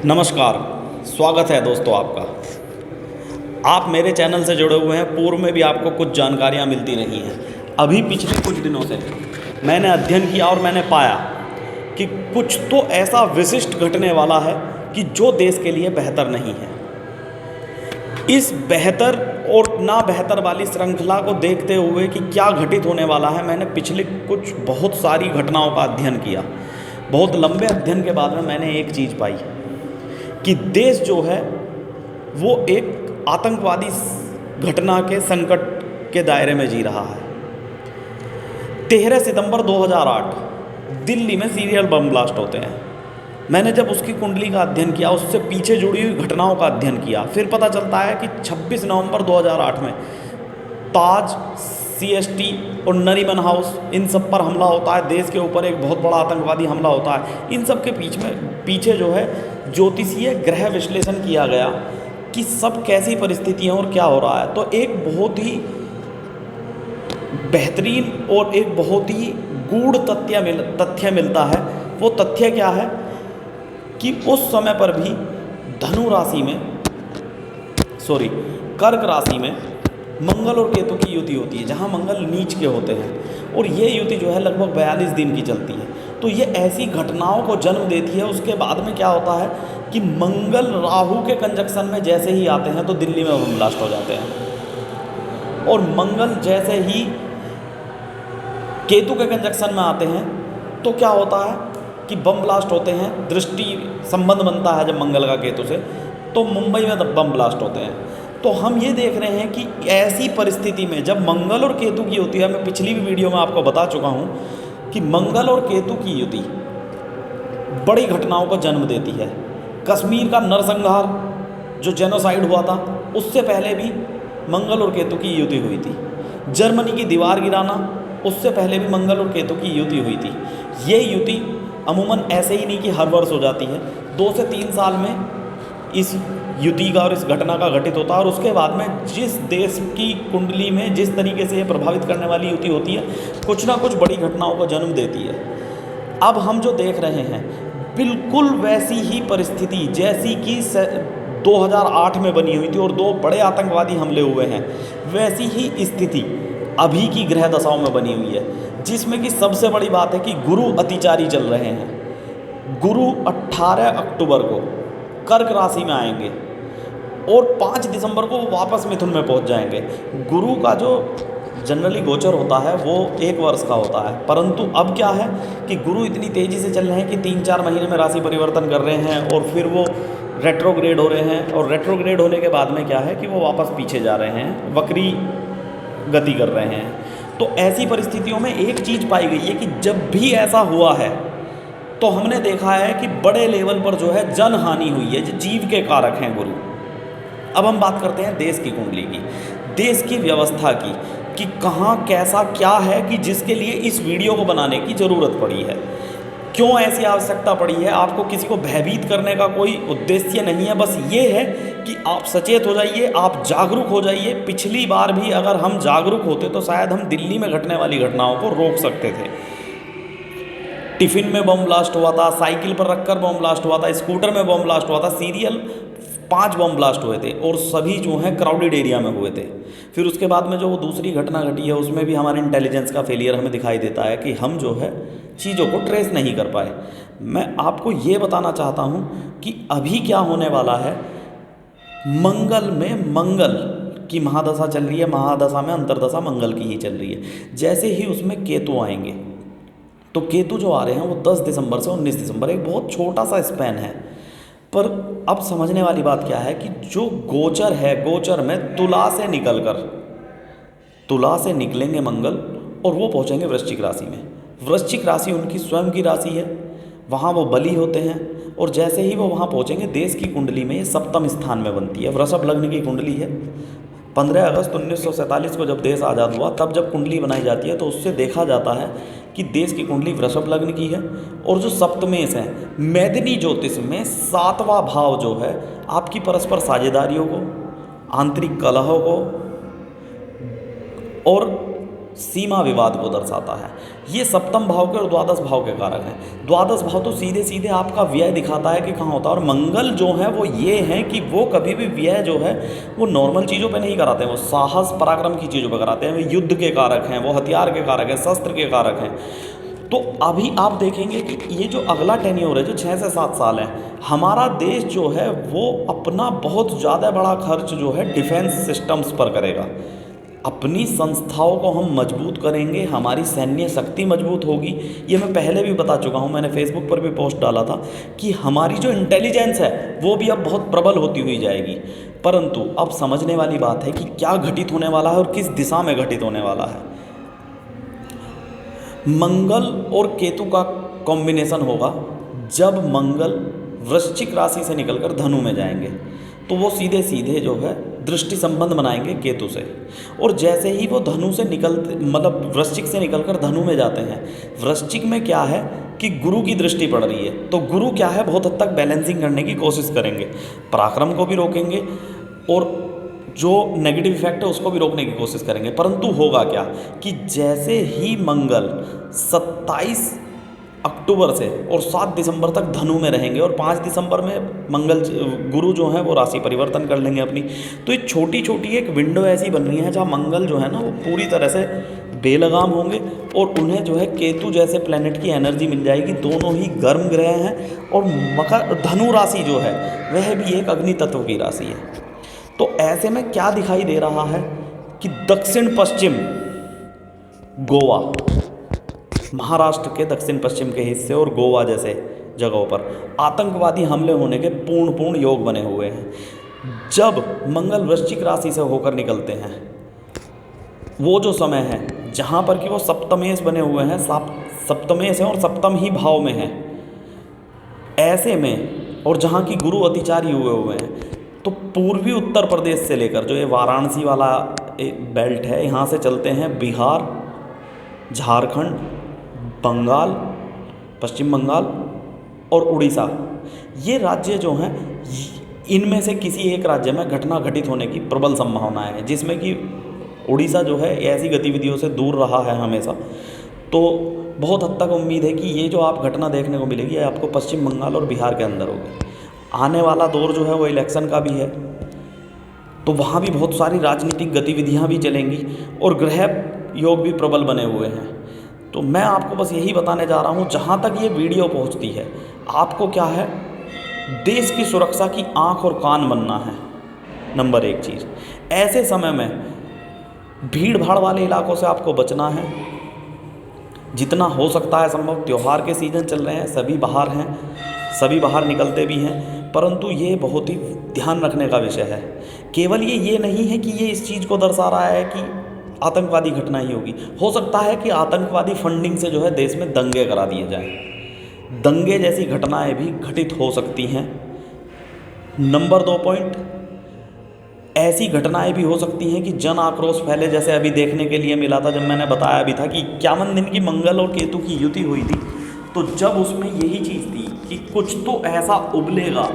नमस्कार, स्वागत है दोस्तों आपका। आप मेरे चैनल से जुड़े हुए हैं। पूर्व में भी आपको कुछ जानकारियां मिलती रही हैं। अभी पिछले कुछ दिनों से मैंने अध्ययन किया और मैंने पाया कि कुछ तो ऐसा विशिष्ट घटने वाला है कि जो देश के लिए बेहतर नहीं है। इस बेहतर और ना बेहतर वाली श्रृंखला को देखते हुए कि क्या घटित होने वाला है, मैंने पिछले कुछ बहुत सारी घटनाओं का अध्ययन किया। बहुत लंबे अध्ययन के बाद में मैंने एक चीज़ पाई कि देश जो है वो एक आतंकवादी घटना के संकट के दायरे में जी रहा है। 13 सितंबर 2008 दिल्ली में सीरियल बम ब्लास्ट होते हैं। मैंने जब उसकी कुंडली का अध्ययन किया, उससे पीछे जुड़ी हुई घटनाओं का अध्ययन किया, फिर पता चलता है कि 26 नवंबर 2008 में ताज, CST और नरीमन हाउस, इन सब पर हमला होता है। देश के ऊपर एक बहुत बड़ा आतंकवादी हमला होता है। इन सब के पीछे जो है ज्योतिषीय ग्रह विश्लेषण किया गया कि सब कैसी परिस्थिति है और क्या हो रहा है। तो एक बहुत ही बेहतरीन और एक बहुत ही गूढ़ तथ्य मिलता है। वो तथ्य क्या है कि उस समय पर भी कर्क राशि में मंगल और केतु की युति होती है, जहाँ मंगल नीच के होते हैं, और ये युति जो है लगभग 42 दिन की चलती है। तो ये ऐसी घटनाओं को जन्म देती है। उसके बाद में क्या होता है कि मंगल राहु के कंजक्शन में जैसे ही आते हैं तो दिल्ली में बम ब्लास्ट हो जाते हैं, और मंगल जैसे ही केतु के कंजक्शन में आते हैं तो क्या होता है कि बम ब्लास्ट होते हैं। दृष्टि संबंध बनता है जब मंगल का केतु से, तो मुंबई में बम ब्लास्ट होते हैं। तो हम ये देख रहे हैं कि ऐसी परिस्थिति में जब मंगल और केतु की युति है, मैं पिछली भी वीडियो में आपको बता चुका हूँ कि मंगल और केतु की युति बड़ी घटनाओं को जन्म देती है। कश्मीर का नरसंहार जो जेनोसाइड हुआ था, उससे पहले भी मंगल और केतु की युति हुई थी। जर्मनी की दीवार गिराना, उससे पहले भी मंगल और केतु की युति हुई थी। ये युति अमूमन ऐसे ही नहीं कि हर वर्ष हो जाती है, 2 से 3 साल में इस युति का और इस घटना का घटित होता है। और उसके बाद में जिस देश की कुंडली में जिस तरीके से ये प्रभावित करने वाली युति होती है, कुछ ना कुछ बड़ी घटनाओं को जन्म देती है। अब हम जो देख रहे हैं बिल्कुल वैसी ही परिस्थिति जैसी कि 2008 में बनी हुई थी और 2 बड़े आतंकवादी हमले हुए हैं, वैसी ही स्थिति अभी की ग्रह दशाओं में बनी हुई है। जिसमें कि सबसे बड़ी बात है कि गुरु अतिचारी चल रहे हैं। गुरु 18 अक्टूबर को कर्क राशि में आएंगे और 5 दिसंबर को वो वापस मिथुन में पहुंच जाएंगे। गुरु का जो जनरली गोचर होता है वो 1 वर्ष का होता है, परंतु अब क्या है कि गुरु इतनी तेज़ी से चल रहे हैं कि 3-4 महीने में राशि परिवर्तन कर रहे हैं और फिर वो रेट्रोग्रेड हो रहे हैं। और रेट्रोग्रेड होने के बाद में क्या है कि वो वापस पीछे जा रहे हैं, वक्री गति कर रहे हैं। तो ऐसी परिस्थितियों में एक चीज़ पाई गई है कि जब भी ऐसा हुआ है तो हमने देखा है कि बड़े लेवल पर जो है जनहानि हुई है, जो जीव के कारक हैं गुरु। अब हम बात करते हैं देश की कुंडली की, देश की व्यवस्था की, कि कहाँ कैसा क्या है कि जिसके लिए इस वीडियो को बनाने की ज़रूरत पड़ी है। क्यों ऐसी आवश्यकता पड़ी है? आपको किसी को भयभीत करने का कोई उद्देश्य नहीं है, बस ये है कि आप सचेत हो जाइए, आप जागरूक हो जाइए। पिछली बार भी अगर हम जागरूक होते तो शायद हम दिल्ली में घटने वाली घटनाओं को रोक सकते थे। टिफ़िन में बम ब्लास्ट हुआ था, साइकिल पर रखकर बम ब्लास्ट हुआ था, स्कूटर में बम ब्लास्ट हुआ था, सीरियल 5 बम ब्लास्ट हुए थे और सभी जो हैं क्राउडेड एरिया में हुए थे। फिर उसके बाद में जो वो दूसरी घटना घटी है उसमें भी हमारे इंटेलिजेंस का फेलियर हमें दिखाई देता है कि हम जो है चीज़ों को ट्रेस नहीं कर पाए। मैं आपको ये बताना चाहता हूँ कि अभी क्या होने वाला है। मंगल में मंगल की महादशा चल रही है, महादशा में अंतरदशा मंगल की ही चल रही है। जैसे ही उसमें केतु आएंगे तो केतु जो आ रहे हैं वो 10 दिसंबर से 19 दिसंबर, एक बहुत छोटा सा स्पैन है। पर अब समझने वाली बात क्या है कि जो गोचर है, गोचर में तुला से निकलेंगे मंगल और वो पहुंचेंगे वृश्चिक राशि में। वृश्चिक राशि उनकी स्वयं की राशि है, वहाँ वो बली होते हैं और जैसे ही वो वहाँ पहुँचेंगे देश की कुंडली में ये 7वें स्थान में बनती है। वृषभ लग्न की कुंडली है। 15 अगस्त 1947 को जब देश आज़ाद हुआ तब जब कुंडली बनाई जाती है तो उससे देखा जाता है कि देश की कुंडली वृषभ लग्न की है। और जो सप्तमेश है, मैदिनी ज्योतिष में 7वां भाव जो है आपकी परस्पर साझेदारियों को, आंतरिक कलहों को और सीमा विवाद को दर्शाता है। ये सप्तम भाव के और द्वादश भाव के कारक हैं। द्वादश भाव तो सीधे सीधे आपका व्यय दिखाता है कि कहाँ होता है, और मंगल जो है वो ये है कि वो कभी भी व्यय जो है वो नॉर्मल चीज़ों पे नहीं कराते हैं, वो साहस पराक्रम की चीज़ों पे कराते हैं। वो युद्ध के कारक हैं, वो हथियार के कारक हैं, शस्त्र के कारक हैं। तो अभी आप देखेंगे कि ये जो अगला टेन्योर है जो 6 से 7 साल है, हमारा देश जो है वो अपना बहुत ज़्यादा बड़ा खर्च जो है डिफेंस सिस्टम्स पर करेगा। अपनी संस्थाओं को हम मजबूत करेंगे, हमारी सैन्य शक्ति मजबूत होगी। ये मैं पहले भी बता चुका हूँ, मैंने फेसबुक पर भी पोस्ट डाला था कि हमारी जो इंटेलिजेंस है वो भी अब बहुत प्रबल होती हुई जाएगी। परंतु अब समझने वाली बात है कि क्या घटित होने वाला है और किस दिशा में घटित होने वाला है। मंगल और केतु का कॉम्बिनेशन होगा। जब मंगल वृश्चिक राशि से निकलकर धनु में जाएंगे तो वो सीधे सीधे जो है दृष्टि संबंध बनाएंगे केतु से, और जैसे ही वो धनु से निकलते मतलब वृश्चिक से निकलकर धनु में जाते हैं, वृश्चिक में क्या है कि गुरु की दृष्टि पड़ रही है, तो गुरु क्या है बहुत हद तक बैलेंसिंग करने की कोशिश करेंगे, पराक्रम को भी रोकेंगे और जो नेगेटिव इफेक्ट है उसको भी रोकने की कोशिश करेंगे। परंतु होगा क्या कि जैसे ही मंगल 27 अक्टूबर से और 7 दिसंबर तक धनु में रहेंगे और 5 दिसंबर में मंगल गुरु जो है वो राशि परिवर्तन कर लेंगे अपनी, तो ये छोटी छोटी एक विंडो ऐसी बन रही है जहाँ मंगल जो है ना वो पूरी तरह से बेलगाम होंगे और उन्हें जो है केतु जैसे प्लैनेट की एनर्जी मिल जाएगी। दोनों ही गर्म ग्रह हैं और मकर धनु राशि जो है वह भी एक अग्नि तत्व की राशि है। तो ऐसे में क्या दिखाई दे रहा है कि दक्षिण पश्चिम गोवा, महाराष्ट्र के दक्षिण पश्चिम के हिस्से और गोवा जैसे जगहों पर आतंकवादी हमले होने के पूर्ण योग बने हुए हैं। जब मंगल वृश्चिक राशि से होकर निकलते हैं, वो जो समय है जहाँ पर कि वो सप्तमेश बने हुए हैं, सप्तमेश हैं और सप्तम ही भाव में है, ऐसे में और जहाँ की गुरु अतिचारी हुए हैं, तो पूर्वी उत्तर प्रदेश से लेकर जो ये वाराणसी वाला बेल्ट है, यहाँ से चलते हैं बिहार, झारखंड, बंगाल, पश्चिम बंगाल और उड़ीसा। ये राज्य जो हैं इनमें से किसी एक राज्य में घटना घटित होने की प्रबल संभावना है, जिसमें कि उड़ीसा जो है ऐसी गतिविधियों से दूर रहा है हमेशा। तो बहुत हद तक उम्मीद है कि ये जो आप घटना देखने को मिलेगी ये आपको पश्चिम बंगाल और बिहार के अंदर होगी। आने वाला दौर जो है वो इलेक्शन का भी है, तो वहाँ भी बहुत सारी राजनीतिक गतिविधियाँ भी चलेंगी और ग्रह योग भी प्रबल बने हुए हैं। तो मैं आपको बस यही बताने जा रहा हूँ, जहाँ तक ये वीडियो पहुँचती है, आपको क्या है देश की सुरक्षा की आँख और कान बनना है। नंबर 1 चीज़, ऐसे समय में भीड़ भाड़ वाले इलाकों से आपको बचना है। जितना हो सकता है संभव, त्यौहार के सीज़न चल रहे हैं, सभी बाहर हैं, सभी बाहर निकलते भी हैं, परंतु ये बहुत ही ध्यान रखने का विषय है। केवल ये नहीं है कि ये इस चीज़ को दर्शा रहा है कि आतंकवादी घटना ही होगी। हो सकता है कि आतंकवादी फंडिंग से जो है देश में दंगे करा दिए जाएं, दंगे जैसी घटनाएं भी घटित हो सकती हैं। नंबर 2 पॉइंट, ऐसी घटनाएं भी हो सकती हैं कि जन आक्रोश फैले, जैसे अभी देखने के लिए मिला था, जब मैंने बताया भी था कि 51 दिन की मंगल और केतु की युति हुई थी, तो जब उसमें यही चीज़ थी कि कुछ तो ऐसा उबलेगा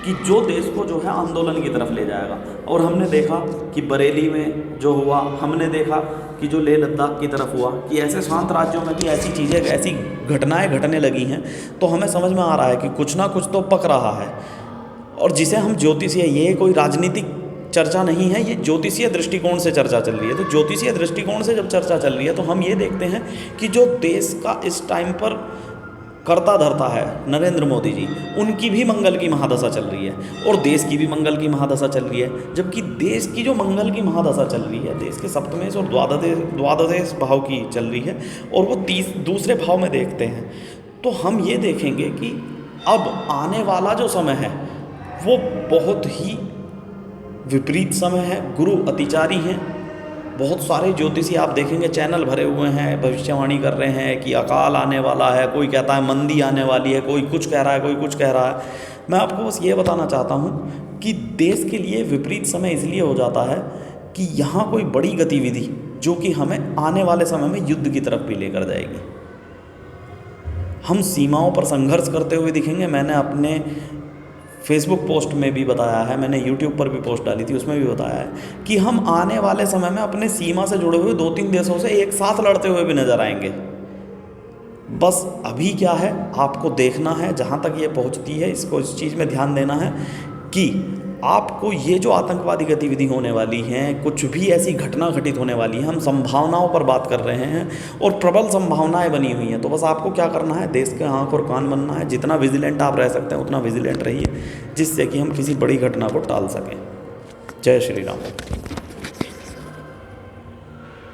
कि जो देश को जो है आंदोलन की तरफ ले जाएगा। और हमने देखा कि बरेली में जो हुआ, हमने देखा कि जो लेह लद्दाख की तरफ हुआ, कि ऐसे शांत राज्यों में भी ऐसी चीज़ें, ऐसी घटनाएं घटने लगी हैं। तो हमें समझ में आ रहा है कि कुछ ना कुछ तो पक रहा है। और जिसे हम ज्योतिषीय, ये कोई राजनीतिक चर्चा नहीं है, ये ज्योतिषीय दृष्टिकोण से चर्चा चल रही है। तो ज्योतिषीय दृष्टिकोण से जब चर्चा चल रही है तो हम ये देखते हैं कि जो देश का इस टाइम पर करता धरता है नरेंद्र मोदी जी, उनकी भी मंगल की महादशा चल रही है और देश की भी मंगल की महादशा चल रही है। जबकि देश की जो मंगल की महादशा चल रही है, देश के सप्तमेश और द्वादशेश भाव की चल रही है, और वो दूसरे भाव में देखते हैं, तो हम ये देखेंगे कि अब आने वाला जो समय है वो बहुत ही विपरीत समय है। गुरु अतिचारी हैं। बहुत सारे ज्योतिषी आप देखेंगे चैनल भरे हुए हैं, भविष्यवाणी कर रहे हैं कि अकाल आने वाला है, कोई कहता है मंदी आने वाली है, कोई कुछ कह रहा है, कोई कुछ कह रहा है। मैं आपको बस ये बताना चाहता हूँ कि देश के लिए विपरीत समय इसलिए हो जाता है कि यहाँ कोई बड़ी गतिविधि जो कि हमें आने वाले समय में युद्ध की तरफ भी लेकर जाएगी। हम सीमाओं पर संघर्ष करते हुए दिखेंगे। मैंने अपने फेसबुक पोस्ट में भी बताया है, मैंने यूट्यूब पर भी पोस्ट डाली थी, उसमें भी बताया है कि हम आने वाले समय में अपने सीमा से जुड़े हुए 2-3 देशों से एक साथ लड़ते हुए भी नज़र आएंगे। बस अभी क्या है, आपको देखना है जहाँ तक ये पहुँचती है, इसको इस चीज़ में ध्यान देना है कि आपको ये जो आतंकवादी गतिविधि होने वाली हैं, कुछ भी ऐसी घटना घटित होने वाली है, हम संभावनाओं पर बात कर रहे हैं और प्रबल संभावनाएं बनी हुई हैं। तो बस आपको क्या करना है, देश के आँख और कान बनना है, जितना विजिलेंट आप रह सकते हैं उतना विजिलेंट रहिए, जिससे कि हम किसी बड़ी घटना को टाल सकें। जय श्री राम।